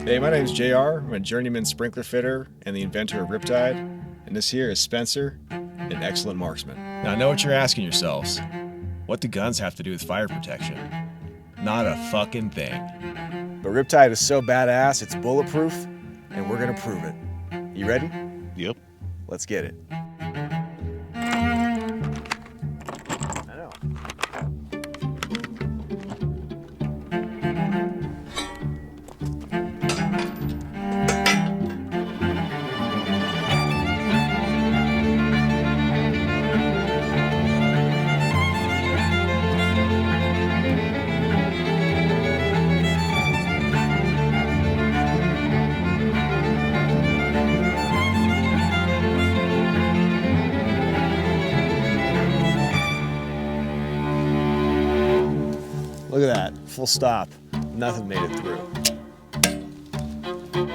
Hey, my name is JR. I'm a journeyman sprinkler fitter and the inventor of Riptide. And this here is Spencer, an excellent marksman. Now I know what you're asking yourselves. What do guns have to do with fire protection? Not a fucking thing. But Riptide is so badass, it's bulletproof, and we're gonna prove it. You ready? Yep. Let's get it. I know. Look at that, full stop. Nothing made it through.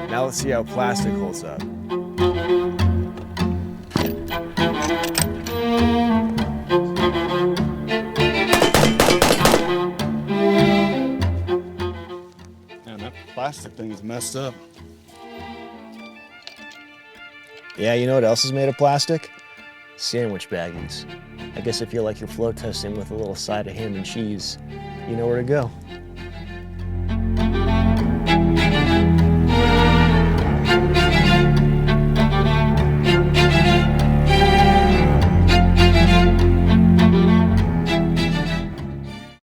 Now let's see how plastic holds up. Man, that plastic thing is messed up. Yeah, you know what else is made of plastic? Sandwich baggies. I guess if you like your flow testing with a little side of ham and cheese, you know where to go.